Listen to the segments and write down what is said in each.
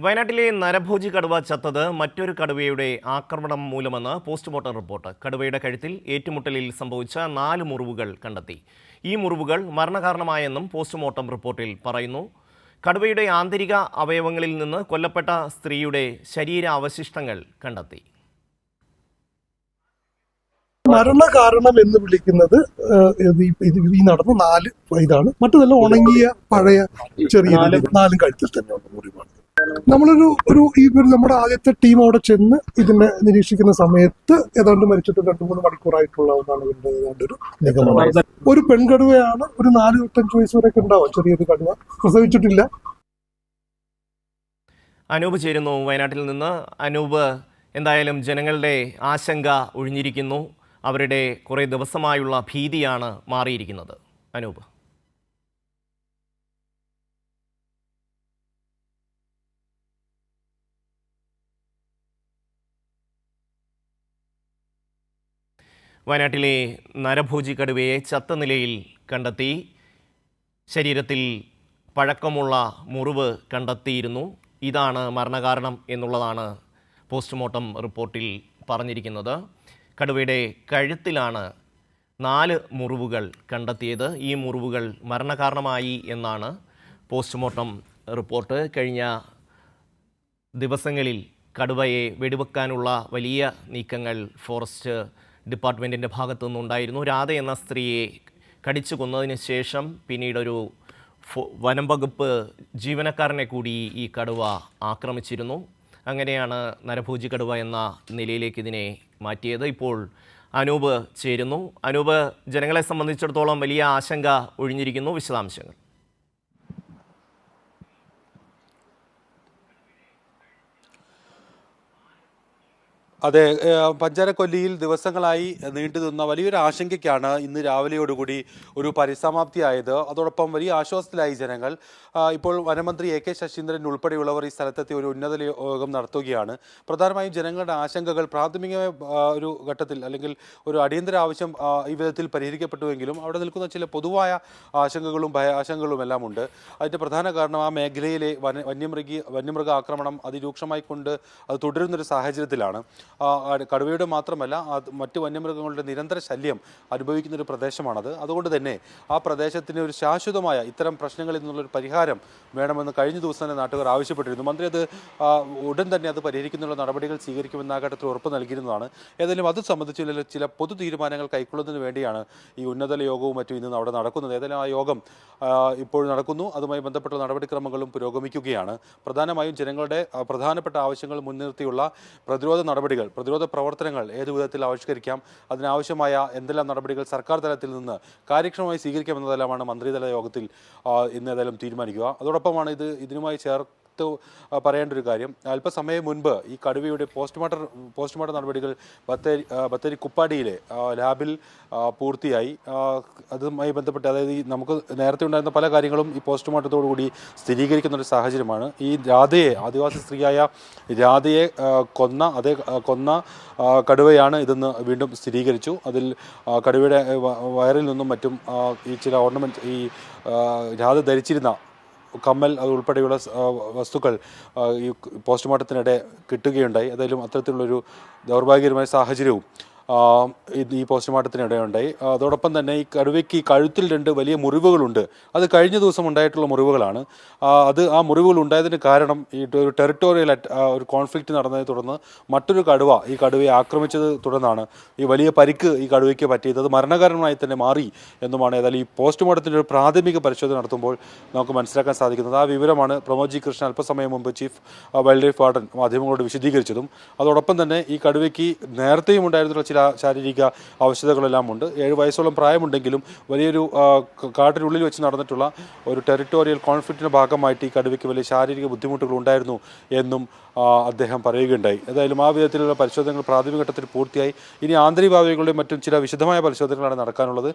വയനാട്ടിലെ നരഭോജി കടുവ ചത്തത് മറ്റൊരു കടുവയുടെ ആക്രമണം മൂലമെന്ന് പോസ്റ്റ്മോർട്ടം റിപ്പോർട്ട്. കടുവയുടെ കഴുത്തിൽ ഏറ്റുമുട്ടലിൽ സംഭവിച്ച 4 മുറിവുകൾ കണ്ടെത്തി. ഈ മുറിവുകൾ മരണകാരണമായെന്നും പോസ്റ്റ്മോർട്ടം റിപ്പോർട്ടിൽ പറയുന്നു. കടുവയുടെ ആന്തരിക അവയവങ്ങളിൽ നിന്ന് കൊല്ലപ്പെട്ട സ്ത്രീയുടെ ശരീരാവശിഷ്ടങ്ങൾ കണ്ടെത്തി. മരണകാരണം എന്ന് വിളിക്കുന്നത് ഈ നടന്ന 4 ഇതാണ്. മറ്റതെല്ലാം ഉണങ്ങിയ പഴയ ചെറിയ 4 കഴുത്തിൽ തന്നെയുള്ള മുറിവാണ്. നമ്മളൊരു നമ്മുടെ ആദ്യത്തെ ടീം അവിടെ ചെന്ന് ഇതിനെ നിരീക്ഷിക്കുന്ന സമയത്ത് ഏതാണ്ട് മരിച്ചിട്ട് 2-3 മണിക്കൂറായിട്ടുള്ള ഒന്നാണ് ഇതിന്റെ ഏതാണ്ട് ഒരു നിഗമനം. ഒരു പെൺകടുവയാണ്. ഒരു 4-5 വയസ്സ് വരെയൊക്കെ ഉണ്ടാവും. ചെറിയൊരു കടുവ, പ്രസവിച്ചിട്ടില്ല. അനൂപ് ചേരുന്നു വയനാട്ടിൽ നിന്ന്. അനൂപ്, എന്തായാലും ജനങ്ങളുടെ ആശങ്ക ഒഴിഞ്ഞിരിക്കുന്നു. അവരുടെ കുറേ ദിവസമായുള്ള ഭീതിയാണ് മാറിയിരിക്കുന്നത്. അനൂപ്. വയനാട്ടിലെ നരഭോജി കടുവയെ ചത്ത നിലയിൽ കണ്ടെത്തി. ശരീരത്തിൽ പഴക്കമുള്ള മുറിവ് കണ്ടെത്തിയിരുന്നു. ഇതാണ് മരണകാരണം എന്നുള്ളതാണ് പോസ്റ്റ്മോർട്ടം റിപ്പോർട്ടിൽ പറഞ്ഞിരിക്കുന്നത്. കടുവയുടെ കഴുത്തിലാണ് 4 മുറിവുകൾ കണ്ടെത്തിയത്. ഈ മുറിവുകൾ മരണകാരണമായി എന്നാണ് പോസ്റ്റ്മോർട്ടം റിപ്പോർട്ട്. കഴിഞ്ഞ ദിവസങ്ങളിൽ കടുവയെ വെടിവെക്കാനുള്ള വലിയ നീക്കങ്ങൾ ഫോറസ്റ്റ് ഡിപ്പാർട്ട്മെൻറ്റിൻ്റെ ഭാഗത്തു നിന്നുണ്ടായിരുന്നു. രാധ എന്ന സ്ത്രീയെ കടിച്ചു കൊന്നതിന് ശേഷം പിന്നീടൊരു വനം വകുപ്പ് ജീവനക്കാരനെ കൂടി ഈ കടുവ ആക്രമിച്ചിരുന്നു. അങ്ങനെയാണ് നരഭോജി കടുവ എന്ന നിലയിലേക്ക് ഇതിനെ മാറ്റിയത്. ഇപ്പോൾ അനൂപ് ചേരുന്നു. അനൂപ്, ജനങ്ങളെ സംബന്ധിച്ചിടത്തോളം വലിയ ആശങ്ക ഒഴിഞ്ഞിരിക്കുന്നു. വിശദാംശങ്ങൾ. അതെ, പഞ്ചാരക്കൊല്ലിയിൽ ദിവസങ്ങളായി നീണ്ടുനിന്ന വലിയൊരു ആശങ്കയ്ക്കാണ് ഇന്ന് രാവിലെയോടുകൂടി ഒരു പരിസമാപ്തിയായത്. അതോടൊപ്പം വലിയ ആശ്വാസത്തിലായി ജനങ്ങൾ. ഇപ്പോൾ വനമന്ത്രി AK ശശീന്ദ്രൻ ഉൾപ്പെടെയുള്ളവർ ഈ സ്ഥലത്തെത്തി ഒരു ഉന്നത യോഗം നടത്തുകയാണ്. പ്രധാനമായും ജനങ്ങളുടെ ആശങ്കകൾ പ്രാഥമിക ഒരു ഘട്ടത്തിൽ അല്ലെങ്കിൽ ഒരു അടിയന്തര ആവശ്യം ഈ വിധത്തിൽ പരിഹരിക്കപ്പെട്ടുവെങ്കിലും അവിടെ നിൽക്കുന്ന ചില പൊതുവായ ആശങ്കകളും ഭയാശങ്കകളും എല്ലാം ഉണ്ട്. അതിൻ്റെ പ്രധാന കാരണം ആ മേഖലയിലെ വന്യമൃഗ ആക്രമണം അതിരൂക്ഷമായി കൊണ്ട് അത് തുടരുന്നൊരു സാഹചര്യത്തിലാണ്. കടുവയുടെ മാത്രമല്ല മറ്റ് വന്യമൃഗങ്ങളുടെ നിരന്തര ശല്യം അനുഭവിക്കുന്നൊരു പ്രദേശമാണത്. അതുകൊണ്ട് തന്നെ ആ പ്രദേശത്തിന് ഒരു ശാശ്വതമായ ഇത്തരം പ്രശ്നങ്ങളിൽ നിന്നുള്ളൊരു പരിഹാരം വേണമെന്ന് കഴിഞ്ഞ ദിവസം തന്നെ നാട്ടുകാർ ആവശ്യപ്പെട്ടിരുന്നു. മന്ത്രി അത് ഉടൻ തന്നെ അത് പരിഹരിക്കുന്നുള്ള നടപടികൾ സ്വീകരിക്കുമെന്ന ഘട്ടത്തിൽ ഉറപ്പ് നൽകിയിരുന്നതാണ്. ഏതായാലും അത് സംബന്ധിച്ച് ചില പൊതു തീരുമാനങ്ങൾ കൈക്കൊള്ളുന്നതിന് വേണ്ടിയാണ് ഈ ഉന്നതല യോഗവും മറ്റും ഇന്ന് അവിടെ നടക്കുന്നത്. ഏതായാലും ആ യോഗം ഇപ്പോൾ നടക്കുന്നു. അതുമായി ബന്ധപ്പെട്ട നടപടിക്രമങ്ങളും പുരോഗമിക്കുകയാണ്. പ്രധാനമായും ജനങ്ങളുടെ പ്രധാനപ്പെട്ട ആവശ്യങ്ങൾ മുൻനിർത്തിയുള്ള പ്രതിരോധ പ്രവർത്തനങ്ങൾ ഏതു വിധത്തിൽ ആവിഷ്കരിക്കാം, അതിനാവശ്യമായ എന്തെല്ലാം നടപടികൾ സർക്കാർ തലത്തിൽ നിന്ന് കാര്യക്ഷമമായി സ്വീകരിക്കാമെന്നതെല്ലാമാണ് മന്ത്രിതല യോഗത്തിൽ ഇന്ന് ഏതായാലും തീരുമാനിക്കുക. അതോടൊപ്പമാണ് ഇതിനുമായി പറയേണ്ട ഒരു കാര്യം, അല്പസമയം മുൻപ് ഈ കടുവയുടെ പോസ്റ്റ്മോർട്ടം നടപടികൾ ബത്തേരി കുപ്പാടിയിലെ ലാബിൽ പൂർത്തിയായി. അതുമായി ബന്ധപ്പെട്ട് അതായത് നമുക്ക് നേരത്തെ ഉണ്ടായിരുന്ന പല കാര്യങ്ങളും ഈ പോസ്റ്റ്മോർട്ടത്തോടുകൂടി സ്ഥിരീകരിക്കുന്ന ഒരു സാഹചര്യമാണ്. ഈ രാധയെ, ആദിവാസി സ്ത്രീയായ രാധയെ കൊന്ന കടുവയാണ് ഇതെന്ന് വീണ്ടും സ്ഥിരീകരിച്ചു. അതിൽ കടുവയുടെ വയറിൽ നിന്നും മറ്റും ഈ ചില ഓർണമെൻറ്റ് ഈ രാധ ധരിച്ചിരുന്ന കമ്മൽ അതുൾപ്പെടെയുള്ള വസ്തുക്കൾ ഈ പോസ്റ്റ്മോർട്ടത്തിനിടെ കിട്ടുകയുണ്ടായി. ഏതായാലും അത്തരത്തിലുള്ളൊരു ദൗർഭാഗ്യകരമായ സാഹചര്യവും ഈ പോസ്റ്റ്മോർട്ടത്തിനിടെയുണ്ടായി. അതോടൊപ്പം തന്നെ ഈ കടുവയ്ക്ക് കഴുത്തിൽ 2 വലിയ മുറിവുകളുണ്ട്. അത് കഴിഞ്ഞ ദിവസം ഉണ്ടായിട്ടുള്ള മുറിവുകളാണ്. ആ മുറിവുകൾ ഉണ്ടായതിന് കാരണം ഈ ഒരു ടെറിട്ടോറിയൽ ഒരു കോൺഫ്ലിക്റ്റ് നടന്നതിനെ തുടർന്ന് മറ്റൊരു കടുവ ഈ കടുവയെ ആക്രമിച്ചത് തുടർന്നാണ് ഈ വലിയ പരിക്ക് ഈ കടുവയ്ക്ക് പറ്റിയത്. അത് മരണകാരണമായി തന്നെ മാറി എന്നുമാണ് ഏതായാലും ഈ പോസ്റ്റ്മോർട്ടത്തിൻ്റെ ഒരു പ്രാഥമിക പരിശോധന നടത്തുമ്പോൾ നമുക്ക് മനസ്സിലാക്കാൻ സാധിക്കുന്നത്. ആ വിവരമാണ് പ്രമോദ് ജി കൃഷ്ണൻ അല്പസമയം മുമ്പ് ചീഫ് വൈൽഡ് ലൈഫ് വാർഡൻ മാധ്യമങ്ങളോട് വിശദീകരിച്ചതും. അതോടൊപ്പം തന്നെ ഈ കടുവയ്ക്ക് നേരത്തെയും ഉണ്ടായിരുന്ന ചില ശാരീരിക അവശതകളെല്ലാം ഉണ്ട്. 7 വയസ്സോളം പ്രായമുണ്ടെങ്കിലും വലിയൊരു കാട്ടിനുള്ളിൽ വെച്ച് നടന്നിട്ടുള്ള ഒരു ടെറിട്ടോറിയൽ കോൺഫ്ലിക്റ്റിൻ്റെ ഭാഗമായിട്ട് ഈ കടുവയ്ക്ക് വലിയ ശാരീരിക ബുദ്ധിമുട്ടുകൾ ഉണ്ടായിരുന്നു എന്നും അദ്ദേഹം പറയുകയുണ്ടായി. ഏതായാലും ആ വിധത്തിലുള്ള പരിശോധനകൾ പ്രാഥമിക ഘട്ടത്തിൽ പൂർത്തിയായി. ഇനി ആന്തരികാവയവങ്ങളുടെയും മറ്റും ചില വിശദമായ പരിശോധനകളാണ് നടക്കാനുള്ളത്.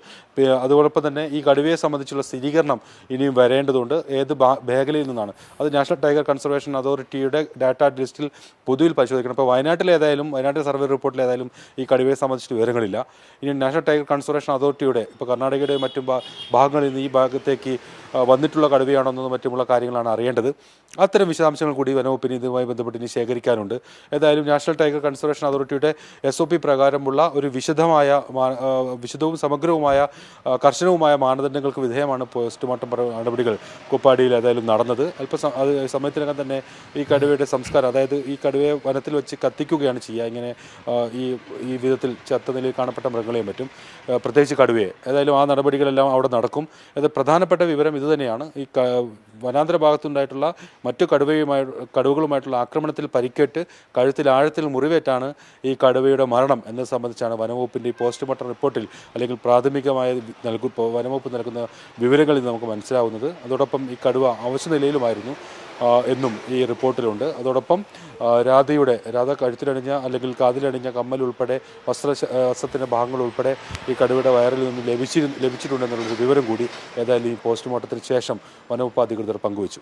അതോടൊപ്പം തന്നെ ഈ കടുവയെ സംബന്ധിച്ചുള്ള സ്ഥിരീകരണം ഇനിയും വരേണ്ടതുണ്ട്. ഏത് മേഖലയിൽ നിന്നാണ് അത് നാഷണൽ ടൈഗർ കൺസർവേഷൻ അതോറിറ്റിയുടെ ഡാറ്റാ ലിസ്റ്റിൽ പൊതുവിൽ പരിശോധിക്കണം. ഇപ്പോൾ വയനാട്ടിലെ സർവേ റിപ്പോർട്ടിൽ ഏതായാലും ഈ കടുവയെ സംബന്ധിച്ച് വിവരങ്ങളില്ല. ഇനി നാഷണൽ ടൈഗർ കൺസർവേഷൻ അതോറിറ്റിയുടെ ഇപ്പോൾ കർണാടകയുടെ മറ്റും ഭാഗങ്ങളിൽ നിന്ന് ഈ ഭാഗത്തേക്ക് വന്നിട്ടുള്ള കടുവയാണോ എന്നതും മറ്റുമുള്ള കാര്യങ്ങളാണ് അറിയേണ്ടത്. അത്തരം വിശദാംശങ്ങൾ കൂടി വനവകുപ്പിന് ഇതുമായി ബന്ധപ്പെട്ട് ഇനി ശേഖരിക്കാനുണ്ട്. ഏതായാലും നാഷണൽ ടൈഗർ കൺസർവേഷൻ അതോറിറ്റിയുടെ SOP പ്രകാരമുള്ള ഒരു വിശദവും സമഗ്രവുമായ കർശനവുമായ മാനദണ്ഡങ്ങൾക്ക് വിധേയമാണ് പോസ്റ്റ്മോർട്ടം നടപടികൾ കുപ്പാടിയിൽ ഏതായാലും നടന്നത്. സമയത്തിനകം തന്നെ ഈ കടുവയുടെ സംസ്കാരം, അതായത് ഈ കടുവയെ വനത്തിൽ വെച്ച് കത്തിക്കുകയാണ് ചെയ്യുക. ഇങ്ങനെ ഈ വിധത്തിൽ ചത്ത നിലയിൽ കാണപ്പെട്ട മൃഗങ്ങളെയും പറ്റും, പ്രത്യേകിച്ച് കടുവയെ. ഏതായാലും ആ നടപടികളെല്ലാം അവിടെ നടക്കും. അത് പ്രധാനപ്പെട്ട വിവരം ഇതുതന്നെയാണ്. ഈ വനാന്തര ഭാഗത്തുണ്ടായിട്ടുള്ള മറ്റു കടുവകളുമായിട്ടുള്ള ആക്രമണത്തിൽ പരിക്കേറ്റ് കഴുത്തിൽ ആഴത്തിൽ മുറിവേറ്റാണ് ഈ കടുവയുടെ മരണം എന്നത് സംബന്ധിച്ചാണ് വനംവകുപ്പിൻ്റെ ഈ പോസ്റ്റ്മോർട്ടം റിപ്പോർട്ടിൽ അല്ലെങ്കിൽ പ്രാഥമികമായ വനംവകുപ്പ് നൽകുന്ന വിവരങ്ങളിൽ നമുക്ക് മനസ്സിലാവുന്നത്. അതോടൊപ്പം ഈ കടുവ അവശനിലയിലുമായിരുന്നു എന്നും ഈ റിപ്പോർട്ടിലുണ്ട്. അതോടൊപ്പം രാധ കഴുത്തിലണിഞ്ഞ അല്ലെങ്കിൽ കാതിലണിഞ്ഞ കമ്മൽ ഉൾപ്പെടെ വസ്ത്രത്തിൻ്റെ ഭാഗങ്ങൾ ഉൾപ്പെടെ ഈ കടുവയുടെ വയറിൽ നിന്ന് ലഭിച്ചിട്ടുണ്ടെന്നുള്ളൊരു വിവരം കൂടി ഏതായാലും ഈ പോസ്റ്റ്മോർട്ടത്തിന് ശേഷം വനവകുപ്പ് അധികൃതർ പങ്കുവച്ചു.